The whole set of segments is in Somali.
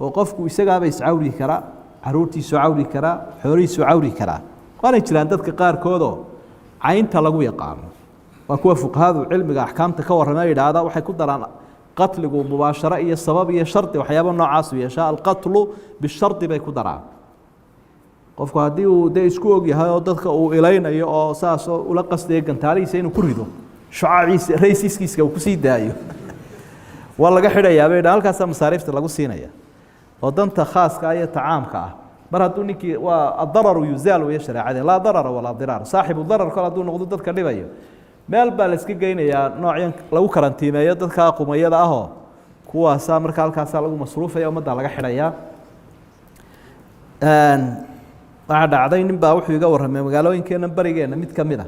وقفكوا يسقى بيس عوري كرا عروتي سعوري كرا حوري سعوري كرا وأنا جلان دتك قار كودو عين تلاقوا يقام وكوا فقهاء علم أحكام تكور ما يدعى هذا وحيكون دران قتل مباشرة هي السبب هي شرط وحيابا النوع عاصي يشاء القتل بالشرط بيكون دران qofku hadii uu isku og yahay oo dadka uu ilaynayo oo saas oo la qasday gantaaliisa inuu ku rido shucaaciisa raysiskiisa uu ku sii daayo wala laga xidhayaa bay halkaas masaariifta lagu siinaya oo danta khaaska ah iyo tacaamka ah mar haduu ninkii waa ad-darar yuzaal way sharaacada la darar wala dirar saaxibu darar kala haduu noqdo dadka dhibayo meel baa la iska geynayaa noocyan lagu karantiimeeyo dadka qumayada ah oo kuwaas marka halkaas lagu masruufayo umada laga xidhayaa waxaa dhacday nin baa wuxuu iga warramay magaalooyinkeena barigeena mid ka mid ah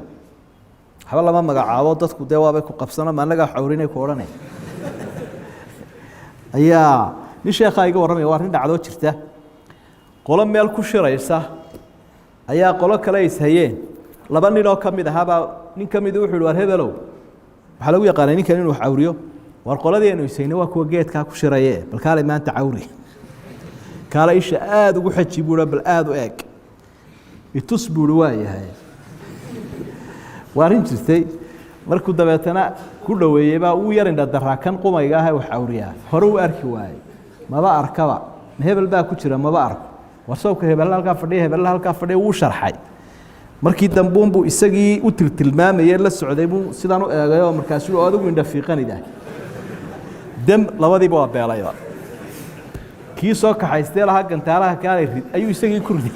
waxba lama magacaabo dadku dee waabay ku qabsana ma anaga xawrinay ku odhanay ayaa nin sheekha iga warramay waa rin dhacdo jirta qolo meel ku shiraysa ayaa qolo kale is hayeen laba nin oo ka mid ahaabaa nin ka mid wuxuu war hebelow waxaa lagu yaqaanay ninkan inuu xawriyo war qoladeenu isayna waa kuwa geedkaa ku shiraye bal kaale maanta cawri kaale isha aad ugu xajibuura bal aad u eeg itusbuur waayahay waarin jirtay markuu dabeetana ku dhaweeyay baa uu yarin daraa kan qumayga ah wax awriyaa hore uu arki waayay maba arkaba hebel baa ku jira maba arko wasawka hebel halka fadhiya uu sharxay markii dambuun buu isagii u tiltilmaamayay la socday buu sidaan u eegayo markaas uu adigu indha fiiqanida dam labadiiba waa beelayo kii soo kaxaystay laha gantaalaha kaalay rid ayuu isagii ku riday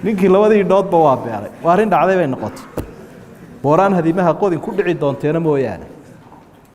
ninkii labadii doodba waa beelay waa arin dhacday bay noqotay booraan hadiimaha qodin ku dhici doonteena mooyaane